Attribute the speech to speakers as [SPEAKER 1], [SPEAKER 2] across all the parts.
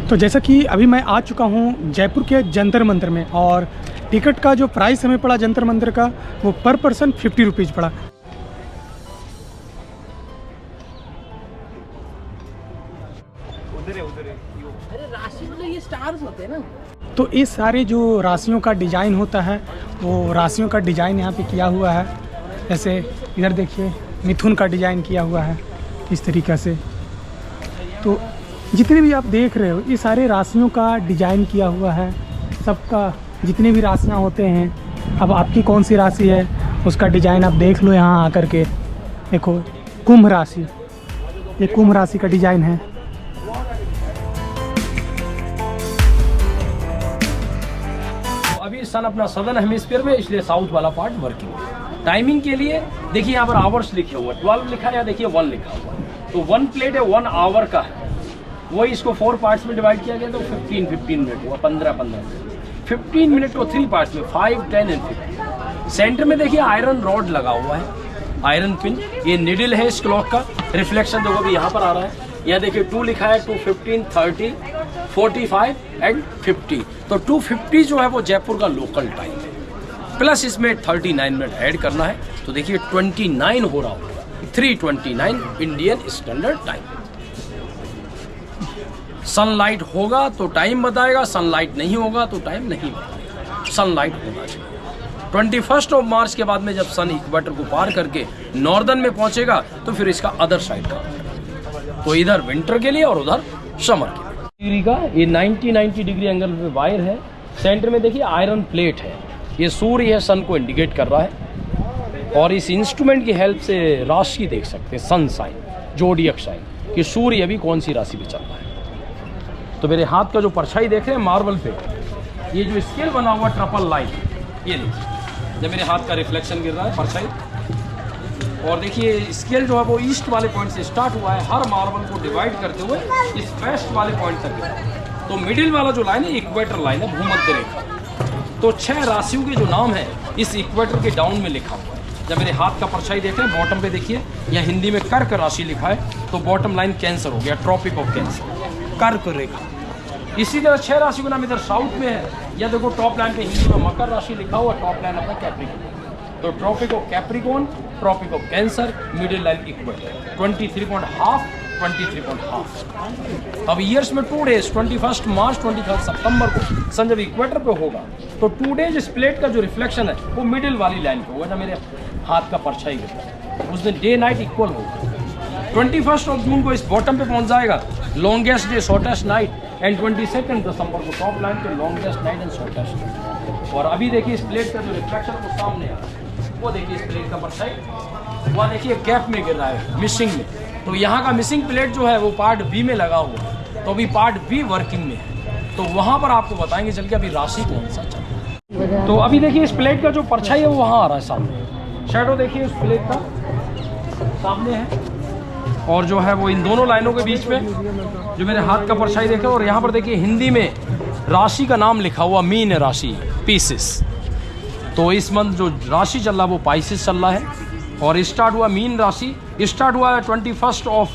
[SPEAKER 1] तो जैसा कि अभी मैं आ चुका हूँ जयपुर के जंतर मंतर में, और टिकट का जो प्राइस हमें पड़ा जंतर मंतर का, वो पर पर्सन 50 रुपीज़ पड़ा।
[SPEAKER 2] अरे राशि मतलब ये स्टार्स होते हैं ना।
[SPEAKER 1] तो ये सारे जो राशियों का डिज़ाइन होता है, वो राशियों का डिज़ाइन यहाँ पे किया हुआ है। जैसे इधर देखिए मिथुन का डिज़ाइन किया हुआ है इस तरीक़े से। तो जितने भी आप देख रहे हो ये सारे राशियों का डिज़ाइन किया हुआ है। सबका जितने भी राशियाँ होते हैं, अब आपकी कौन सी राशि है उसका डिज़ाइन आप देख लो यहाँ आकर के। देखो कुंभ राशि, ये कुंभ राशि का डिज़ाइन है।
[SPEAKER 3] अभी सन अपना सदर्न हेमिस्फीयर में, इसलिए साउथ वाला पार्ट वर्किंग है। टाइमिंग के लिए देखिए यहाँ पर आवर्स लिखे हुए हैं, 12 लिखा है, या देखिए 1 लिखा हुआ है। तो 1 प्लेट है 1 आवर का है, वही इसको 4 पार्ट्स में डिवाइड किया गया, तो 15 मिनट हुआ, 15 15 मिनट को 3 पार्ट्स में 5, 10 एंड 15। सेंटर में देखिए आयरन रॉड लगा हुआ है, आयरन पिन। ये निडल है इस क्लॉक का, रिफ्लेक्शन देखो भी यहाँ पर आ रहा है। यहाँ देखिए 2 लिखा है, 2, 15, 30, 45 एंड 50। तो 250 जो है वो जयपुर का लोकल टाइम है, प्लस इसमें 39 मिनट ऐड करना है। तो देखिए 29 हो रहा होगा, 3:29 इंडियन स्टैंडर्ड टाइम। सनलाइट होगा तो टाइम बताएगा, सनलाइट नहीं होगा तो टाइम नहीं बताएगा। सनलाइट होना चाहिए। 21 ऑफ मार्च के बाद में जब सन इक्वेटर को पार करके नॉर्दर्न में पहुंचेगा तो फिर इसका अदर साइड का, तो इधर विंटर के लिए और उधर समर के लिए। डिग्री का ये 90 डिग्री एंगल पे वायर है। सेंटर में देखिए आयरन प्लेट है, ये सूर्य है, सन को इंडिकेट कर रहा है। और इस इंस्ट्रूमेंट की हेल्प से राशि देख सकते हैं, सन साइन, जोडियक साइन, कि सूर्य अभी कौन सी राशि में चल रहा है। तो मेरे हाथ का जो परछाई देख रहे हैं मार्बल पे, ये जो स्केल बना हुआ ट्रिपल लाइन, ये देखिए जब मेरे हाथ का रिफ्लेक्शन गिर रहा है परछाई, और देखिए स्केल जो है वो ईस्ट वाले पॉइंट से स्टार्ट हुआ है, हर मार्बल को डिवाइड करते हुए इस वेस्ट वाले पॉइंट तक गिरा है। तो मिडिल वाला जो लाइन है इक्वेटर लाइन है, भूमध्य रेखा। तो 6 राशियों के जो नाम है इस इक्वेटर के डाउन में लिखा हुआ है। जब मेरे हाथ का परछाई देख रहे हैं बॉटम पे देखिए, या हिंदी में कर्क राशि लिखा है, तो बॉटम लाइन कैंसर हो गया, ट्रॉपिक ऑफ कैंसर, कर्क रेखा। इसी तरह 6 राशि का नाम इधर साउथ में है, या देखो टॉप लाइन पे हिंदी में मकर राशि लिखा हुआ, टॉप लाइन अपना कैप्रिकॉन। तो tropic of Capricorn, tropic of Cancer, middle line equator, 23.5, 23.5। अब ईयर्स में 2 डेज, 21 मार्च, 23 सितंबर को सन जब इक्वेटर पे होगा तो 2 डेज इस प्लेट का जो रिफ्लेक्शन है वो मिडिल वाली लाइन पे होगा, जब मेरे हाथ का परछाई गिरता है उस दिन डे नाइट इक्वल होगा। 21 ऑफ जून को इस बॉटम पे पहुंच जाएगा, longest day shortest night, and 22 दिसंबर को टॉप लाइन पे longest night and shortest night. और अभी देखिए इस प्लेट का जो रिफ्लेक्शन वो सामने आ रहा है, वो देखिए इस प्लेट का परछाई, वहाँ देखिए गैप में गिर रहा है, मिसिंग में। तो यहाँ का मिसिंग प्लेट जो है वो पार्ट बी में लगा हुआ है, तो अभी पार्ट बी वर्किंग में है। तो वहाँ पर आपको बताएंगे चल के अभी राशि कौन सा चल रहा है। तो अभी देखिए इस प्लेट का जो परछाई है वो वहाँ आ रहा है सामने, शैडो देखिए उस प्लेट का सामने है, और जो है वो इन दोनों लाइनों के बीच में जो मेरे हाथ का परछाई देखे। और यहाँ पर देखिए हिंदी में राशि का नाम लिखा हुआ, मीन राशि, पीसिस। तो इस मंथ जो राशि चल रहा है वो पाइसिस चल रहा है, और स्टार्ट हुआ मीन राशि, स्टार्ट हुआ है 21 ऑफ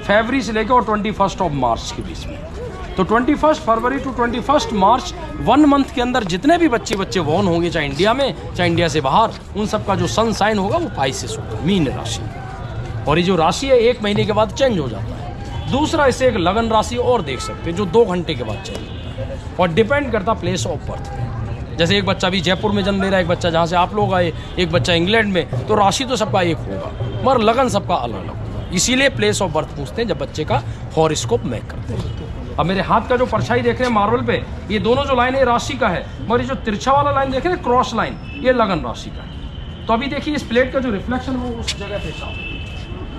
[SPEAKER 3] फरवरी से लेकर और 21 ऑफ मार्च के बीच में। तो 21 फरवरी टू 21 मार्च 1 मंथ के अंदर जितने भी बच्चे बॉर्न होंगे, चाहे इंडिया में चाहे इंडिया से बाहर, उन सब का जो सन साइन होगा वो पाइसिस होगा, मीन राशि। और ये जो राशि है 1 महीने के बाद चेंज हो जाता है। दूसरा इसे एक लगन राशि और देख सकते हैं जो 2 घंटे के बाद चेंज होता है, और डिपेंड करता प्लेस ऑफ बर्थ पे। जैसे एक बच्चा भी जयपुर में जन्म ले रहा है, एक बच्चा जहाँ से आप लोग आए, एक बच्चा इंग्लैंड में, तो राशि तो सबका एक होगा मगर लगन सबका अलग अलग होगा। इसीलिए प्लेस ऑफ बर्थ पूछते हैं जब बच्चे का हॉरोस्कोप मैच करते हैं। अब मेरे हाथ का जो परछाई देख रहे हैं मार्बल पे, ये दोनों जो लाइन है राशि का है, मगर ये जो तिरछा वाला लाइन देख रहे हैं क्रॉस लाइन, ये लगन राशि का है। तो अभी देखिए इस प्लेट का जो रिफ्लेक्शन वो उस जगह पे सामने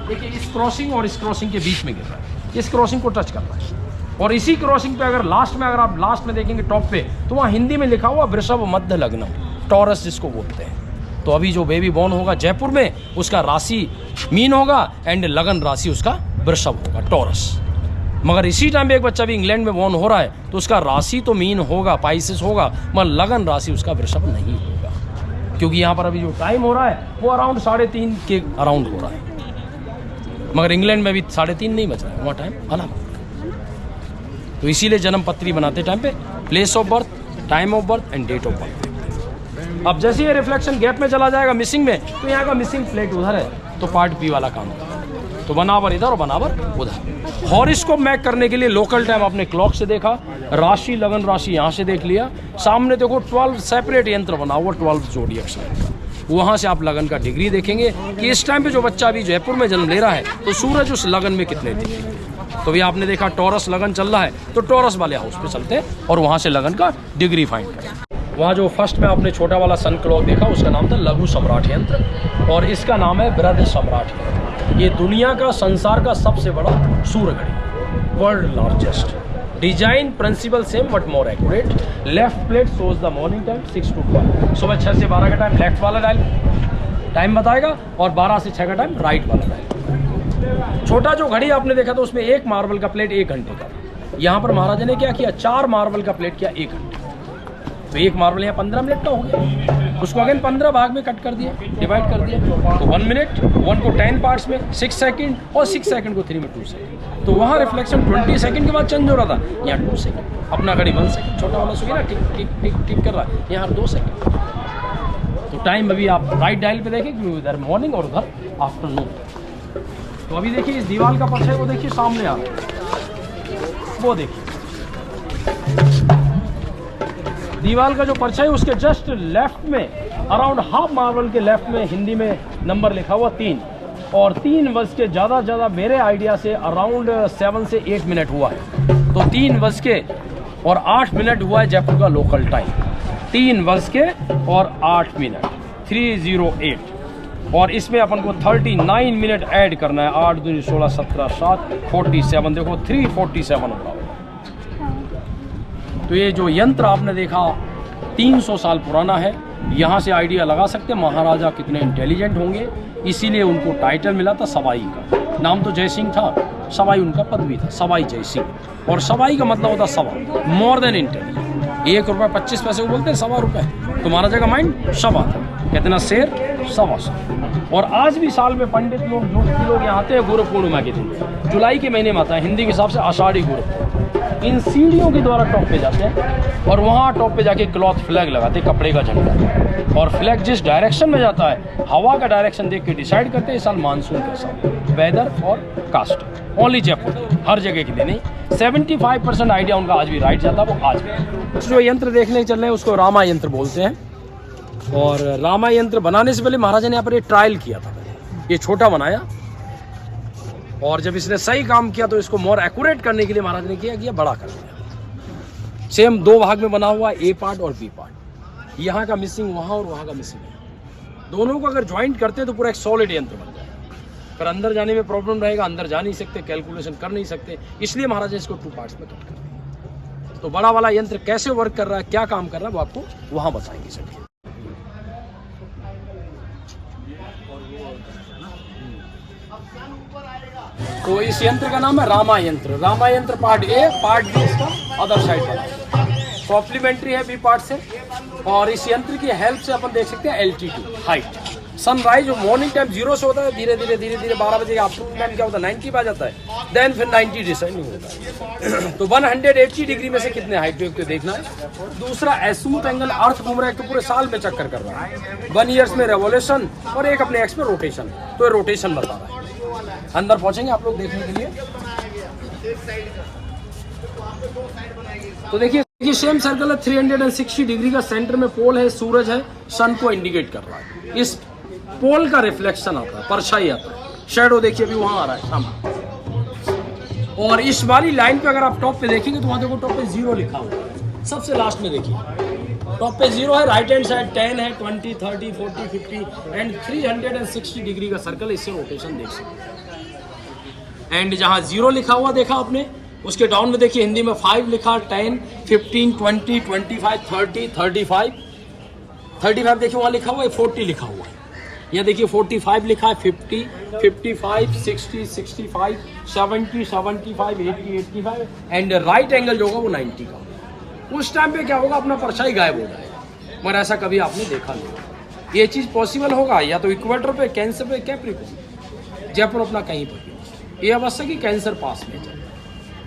[SPEAKER 3] देखिए, इस क्रॉसिंग और इस क्रॉसिंग के बीच में गिर रहा है, इस क्रॉसिंग को टच कर रहा है। और इसी क्रॉसिंग पे अगर आप लास्ट में देखेंगे टॉप पे, तो वहाँ हिंदी में लिखा हुआ वृषभ मध्य लग्नम, टॉरस जिसको बोलते हैं। तो अभी जो बेबी बॉर्न होगा जयपुर में, उसका राशि मीन होगा एंड लगन राशि उसका वृषभ होगा, टॉरस। मगर इसी टाइम पे एक बच्चा भी इंग्लैंड में बॉर्न हो रहा है तो उसका राशि तो मीन होगा, पाइसिस होगा, मगर लगन राशि उसका वृषभ नहीं होगा, क्योंकि यहाँ पर अभी जो टाइम हो रहा है वो अराउंड 3:30 के अराउंड हो रहा है। मगर इंग्लैंड में भी 3:30 नहीं बज रहा है, वहाँ टाइम अलग। तो इसीलिए जन्म पत्री बनाते टाइम पे place of birth, time of birth and date of birth. अब जैसे ये रिफ्लेक्शन गैप में चला जाएगा मिसिंग में, तो यहाँ का मिसिंग प्लेट उधर है, तो पार्ट बी वाला काम होगा। तो बनावर इधर और बनावर उधर। हॉरोस्कोप मैच करने के लिए लोकल टाइम आपने क्लॉक से देखा, राशि लगन राशि यहाँ से देख लिया, सामने देखो 12 सेपरेट यंत्र बना हुआ 12 जोडियक साइन का, वहाँ से आप लगन का डिग्री देखेंगे कि इस टाइम पे जो बच्चा अभी जयपुर में जन्म ले रहा है तो सूरज उस लगन में कितने डिग्री। तो भी आपने देखा टॉरस लगन चल रहा है तो टॉरस वाले हाउस पे चलते हैं और वहाँ से लगन का डिग्री फाइंड करें। वहाँ जो फर्स्ट में आपने छोटा वाला सन क्लॉक देखा उसका नाम था लघु सम्राट यंत्र और इसका नाम है बृहद सम्राट यंत्र। ये दुनिया का संसार का सबसे बड़ा सूर्य घड़ी, world largest. Design principle same but more accurate. Left plate shows the morning time 6 to 12, सुबह 6 से 12 का टाइम लेफ्ट वाला डायल टाइम बताएगा और 12 से 6 का टाइम राइट वाला डायल। छोटा जो घड़ी आपने देखा तो उसमें एक मार्बल का प्लेट 1 घंटे का, यहाँ पर महाराजा ने क्या किया 4 मार्बल का प्लेट किया 1 घंटे। तो एक मार्बल यहाँ 15 मिनट का हो गया, उसको अगेन 15 भाग में कट कर दिया, डिवाइड कर दिया। तो 1 मिनट 1 को 10 पार्ट्स में 6 सेकंड और 6 सेकंड को 3 में 2 सेकंड। तो वहाँ रिफ्लेक्शन 20 सेकंड के बाद चेंज हो रहा था, यहाँ 2 सेकंड। अपना घड़ी 1 सेकंड, छोटा वाला सुनिए ना टिक टिक टिक टिक कर रहा है, यहाँ 2 सेकंड। तो टाइम अभी आप राइट डायल पे देखें कि उधर मॉर्निंग और उधर आफ्टरनून। तो अभी देखिए इस दीवार का परछाई वो देखिए सामने आ रहा है, वो देखिए दीवार का जो परछाई उसके जस्ट लेफ्ट में अराउंड हाफ मार्बल के लेफ्ट में हिंदी में नंबर लिखा हुआ 3 और 3 बज के ज़्यादा मेरे आइडिया से अराउंड 7 से 8 मिनट हुआ है। तो 3 बज के और 8 मिनट हुआ है जयपुर का लोकल टाइम, 3 बज के और 8 मिनट 308। और इसमें अपन को 39 मिनट ऐड करना है, 8 दूनी 16 17 7 47, देखो 347 हो रहा होगा। तो ये जो यंत्र आपने देखा 300 साल पुराना है। यहाँ से आइडिया लगा सकते हैं महाराजा कितने इंटेलिजेंट होंगे, इसीलिए उनको टाइटल मिला था सवाई का। नाम तो जय सिंह था, सवाई उनका पदवी था, सवाई जय सिंह। और सवाई का मतलब होता सवा, मोर देन इंटेलिजेंट। 1 रुपये 25 पैसे को बोलते हैं 1.25 रुपये। तो महाराजा का माइंड सवा था, कितना शेर 1.25। और आज भी साल में पंडित लोग ज्योतिषी लोग यहाँ आते हैं गुरु पूर्णिमा के दिन, जुलाई के महीने में आता है, हिंदी के हिसाब से आषाढ़ी गुरु। इन सीढ़ियों के द्वारा टॉप पे जाते हैं और वहाँ टॉप पे जाके क्लॉथ फ्लैग लगाते हैं, कपड़े का झंडा। और फ्लैग जिस डायरेक्शन में जाता है हवा का डायरेक्शन देख के डिसाइड करते हैं इस साल मानसून कैसा, वेदर और कास्ट। ओनली जयपुर, हर जगह के लिए नहीं। 75% आइडिया उनका आज भी राइट जाता है, वो आज भी। जो यंत्र देखने चल रहे हैं उसको रामा यंत्र बोलते हैं। और रामा यंत्र बनाने से पहले महाराजा ने यहाँ पर ये ट्रायल किया था, ये छोटा बनाया और जब इसने सही काम किया तो इसको मोर एक्यूरेट करने के लिए महाराज ने किया कि बड़ा कर दिया। सेम 2 भाग में बना हुआ ए पार्ट और बी पार्ट, यहाँ का मिसिंग वहाँ और वहाँ का मिसिंग है। दोनों को अगर ज्वाइंट करते हैं तो पूरा एक सॉलिड यंत्र बन जाएगा। पर अंदर जाने में प्रॉब्लम रहेगा, अंदर जा नहीं सकते, कैलकुलेशन कर नहीं सकते, इसलिए महाराज ने इसको 2 पार्ट्स में कट कर दिया। तो बड़ा वाला यंत्र कैसे वर्क कर रहा है, क्या काम कर रहा है, वो आपको वहाँ बताएंगे सर। तो इस यंत्र का नाम है रामा यंत्र। रामा यंत्र पार्ट ए, पार्ट बी इसका अदर साइड वाला सप्लीमेंट्री है बी पार्ट से। और इस यंत्र की हेल्प से अपन देख सकते हैं एल्टीट्यूड, हाइट। सनराइज जो मॉर्निंग टाइम 0 से होता है, धीरे धीरे 12 बजे आफ्टरनून टाइम क्या होता है 90 पे आ जाता है, देन फिर 90 डिसेंडिंग होता है। तो 180 डिग्री में से कितने हाइट पे देखना है। दूसरा एसूट एंगल, अर्थ घूम रहा है तो पूरे साल में चक्कर कर रहा है, 1 ईयर्स में रेवोल्यूशन और एक अपने एक्स में रोटेशन, तो ये रोटेशन बता रहा है। अंदर पहुंचेंगे आप लोग देखने के लिए। तो देखिए सेम सर्कल है, 360 डिग्री का सेंटर में पोल है, सूरज है, सन को इंडिकेट कर रहा है। इस पोल का रिफ्लेक्शन आता है, परछाई आता है, शैडो देखिए अभी वहां आ रहा है सामने। और इस वाली लाइन पे अगर आप टॉप पे देखेंगे तो वहां देखो टॉप पे 0 लिखा हुआ है, सबसे लास्ट में देखिए टॉप पे 0 है, राइट हैंड साइड 10 है, 20 30 40 50 एंड 360 डिग्री का सर्कल, इससे रोटेशन देख सकते हैं। एंड जहाँ 0 लिखा हुआ देखा आपने, उसके डाउन में देखिए हिंदी में 5 लिखा, 10 15 20 25 30 35 35 देखिए वहाँ लिखा हुआ है, 40 लिखा हुआ है, यहाँ देखिए 45 लिखा है, 50 55 60 65 70 75 80 85 एंड राइट एंगल जो होगा वो 90 का। उस टाइम पे क्या होगा, अपना परछाई गायब हो जाएगा, मगर ऐसा कभी आपने देखा नहीं। ये चीज़ पॉसिबल होगा या तो इक्वेटर पे, कैंसर पे, कैप्रिकॉर्न, जयपुर अपना कहीं पर। ये अवस्था की कैंसर पास में जाए,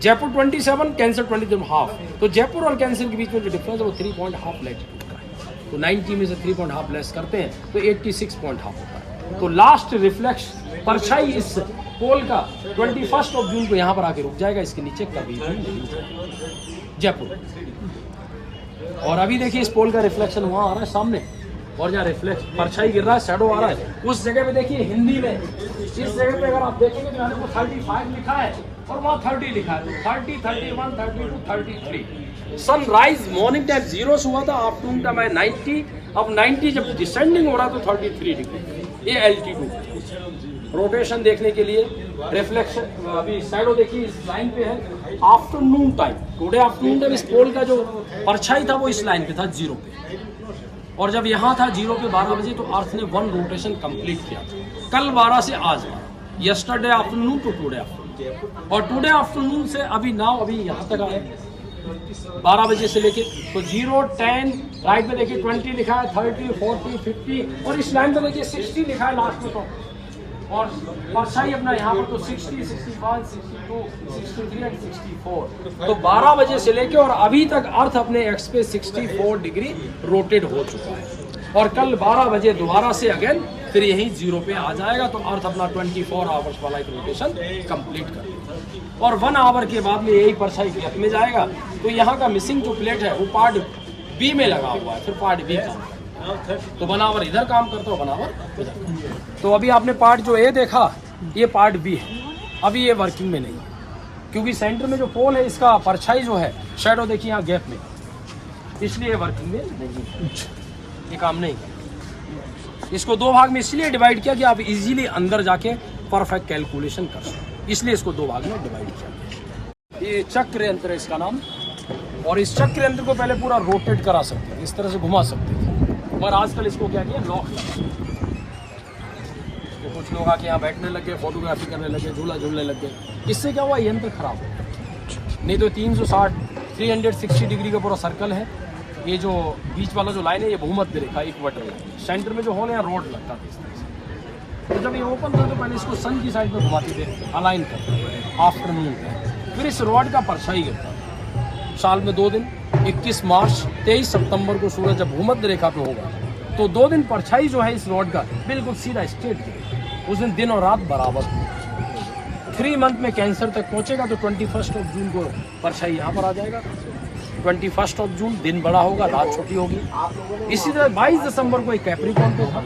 [SPEAKER 3] जयपुर 27, कैंसर 20.5। तो जयपुर और कैंसर के बीच में जो डिफरेंस है वो 3.5 लैटिट्यूड का है। तो 90 में से 3.5 लेस करते हैं तो 86.5 होता है। तो लास्ट रिफ्लेक्स परछाई इस पोल का 21 जून को यहाँ पर आके रुक जाएगा, इसके नीचे कभी भी नहीं जाएगा जयपुर। और अभी देखिए इस पोल का रिफ्लेक्शन वहाँ आ रहा है सामने, और जहाँ रिफ्लेक्स परछाई गिर रहा है, शैडो आ रहा है, उस जगह पे देखिए हिंदी में इस जगह पे अगर आप देखेंगे तो यहाँ पे 35 लिखा है और वहाँ 30 लिखा है। तो 30, 31, 32, 33। सनराइज मॉर्निंग टाइम 0 से हुआ था, आफ्टरनून टाइम है 90, अब 90 जब डिसेंडिंग हो रहा तो 33 डिग्री। ये एल्टीट्यूड। रोटेशन देखने के लिए रिफ्लेक्शन, अभी शैडो देखिए इस लाइन पे है। Afternoon time, today afternoon time इस पोल का जो परछाई था वो इस लाइन पे था 0 पे, और जब यहाँ था 0 पे 12 बजे तो अर्थ ने 1 रोटेशन कंप्लीट किया। कल 12 से आज 12, yesterday afternoon to today afternoon, और टुडे आफ्टरनून से अभी नाउ अभी यहाँ तक आए 12 बजे से लेके, तो 0, 10, राइट में देखिए 20 लिखा है, 30, 40, 50, और इस लाइन पे देखिए 60 लिखा है लास्ट में। तो और परछाई अपना यहाँ पर तो 60, 61, 62, 63 एंड 64। तो 12 बजे से लेके और अभी तक अर्थ अपने एक्स पे 64 डिग्री रोटेट हो चुका है, और कल 12 बजे दोबारा से अगेन फिर यही 0 पे आ जाएगा। तो अर्थ अपना 24 आवर्स वाला एक रोटेशन कंप्लीट कर, और 1 आवर के बाद में यही परछाई गैप में जाएगा। तो यहाँ का मिसिंग जो प्लेट है वो पार्ट बी में लगा हुआ है, फिर पार्ट बी काम करता है। तो 1 आवर इधर काम करता है, 1 आवर इधर। तो अभी आपने पार्ट जो ए देखा, ये पार्ट बी है, अभी ये वर्किंग में नहीं है, क्योंकि सेंटर में जो पोल है इसका परछाई जो है शैडो देखिए यहाँ गैप में, इसलिए वर्किंग में नहीं है, ये काम नहीं है। इसको 2 भाग में इसलिए डिवाइड किया कि आप इजीली अंदर जाके परफेक्ट कैलकुलेशन कर सकें, इसलिए इसको 2 भाग में डिवाइड किया। ये चक्र यंत्र है इसका नाम, और इस चक्र यंत्र को पहले पूरा रोटेट करा सकते थे, इस तरह से घुमा सकते थे, मगर आजकल इसको क्या किया, लॉक लगा। तो कुछ लोग आके यहाँ बैठने लगे, फोटोग्राफी करने लगे, झूला झूलने लग गए, इससे क्या हुआ, यंत्र खराब हो गया। नहीं तो 360 डिग्री का पूरा सर्कल है, ये जो बीच वाला जो लाइन है ये भूमध्य रेखा इक्वेटर लाइन, सेंटर में जो होल है रोड लगता था इस तरह से। तो जब ये ओपन था तो पहले इसको सन की साइड में घुमाते थे, अलाइन करते आफ्टरनून में, फिर इस रॉड का परछाई गिरता। साल में 2 दिन, 21 मार्च 23 सितंबर को सूरज जब भूमध्य रेखा पे होगा तो 2 दिन परछाई जो है इस रॉड का बिल्कुल सीधा स्ट्रेट गिरेगा, उस दिन और रात बराबर। 3 मंथ में कैंसर तक पहुंचेगा तो 21 जून को परछाई यहाँ पर आ जाएगा। 21 जून दिन बड़ा होगा, रात छोटी होगी। इसी तरह 22 दिसंबर को एक कैप्रिकॉर्न पे था,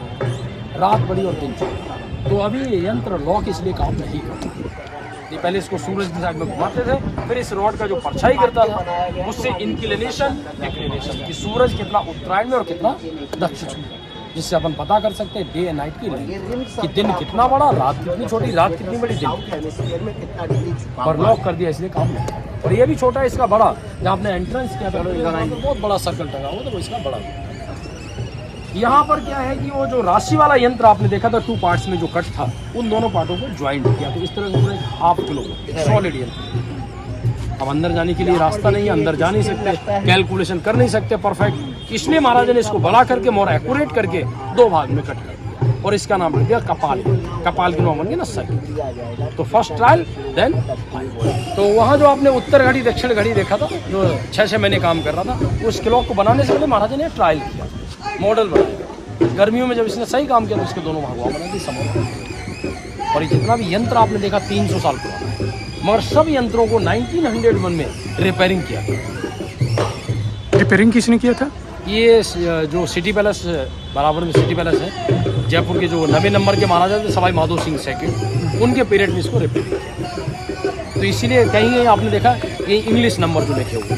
[SPEAKER 3] रात बड़ी और दिन छोटा। तो अभी ये यंत्र लॉक इसलिए काम नहीं करता। ये पहले इसको सूरज की साइड में घुमाते थे, फिर इस रॉड का जो परछाई गिरता था उससे इंक्लिनेशन डिक्लिनेशन कि सूरज कितना उत्तरायण में और कितना दक्षिण में, जिससे अपन पता कर सकते हैं डे एंड नाइट की लेंथ, कि दिन कितना बड़ा, रात कितनी छोटी, रात कितनी बड़ी, दिन। और लॉक कर दिया इसलिए काम नहीं। और ये भी छोटा है, इसका बड़ा, जहाँ आपने एंट्रेंस किया था बहुत बड़ा सर्कल टंगा हुआ, तो वो इसका बड़ा। यहाँ पर क्या है कि वो जो राशि वाला यंत्र आपने देखा था 2 पार्ट्स में जो कट था, उन दोनों पार्टों को ज्वाइंट किया, तो इस तरह से 1/2 किलो सॉलिड यंत्र। अब अंदर जाने के लिए रास्ता नहीं है, अंदर जा नहीं सकते, कैलकुलेशन कर नहीं सकते परफेक्ट, इसलिए महाराजा ने इसको बड़ा करके मोर एक्यूरेट करके 2 भाग में कट कर दिया, और इसका नाम रख दिया कपाल। कपाल की नाम बन गई ना सर्किल। तो फर्स्ट ट्रायल देन तो वहाँ जो आपने उत्तर घड़ी दक्षिण घड़ी देखा था जो 6 महीने काम कर रहा था, उस क्लॉक को बनाने से पहले महाराजा ने ट्रायल किया, मॉडल बनाया। गर्मियों में जब इसने सही काम किया तो इसके दोनों भागवा बना दी समझ। और ये जितना भी यंत्र आपने देखा 300 साल पुराना है, मगर सब यंत्रों को 1901 में रिपेयरिंग किया गया।
[SPEAKER 1] रिपेयरिंग किसने किया था?
[SPEAKER 3] ये जो सिटी पैलेस बराबर में सिटी पैलेस है जयपुर के, जो 90 नंबर के महाराजा थे सवाई माधो सिंह सेकंड, उनके पीरियड में इसको रिपेयरिंग किया। तो इसीलिए कहीं आपने देखा ये इंग्लिश नंबर जो लिखे हुए,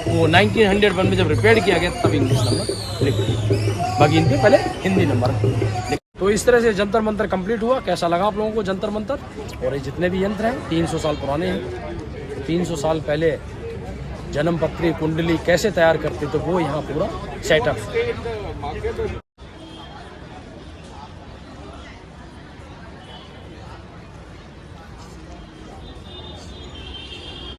[SPEAKER 3] वो 1901 में जब रिपेयर किया गया तब इंग्लिश नंबर लिख दिया, बाकी इनके पहले हिंदी नंबर। तो इस तरह से जंतर मंतर कंप्लीट हुआ। कैसा लगा आप लोगों को जंतर मंतर? और ये जितने भी यंत्र हैं 300 साल पुराने हैं। 300 साल पहले जन्म पत्री कुंडली कैसे तैयार करते तो वो यहाँ पूरा सेटअप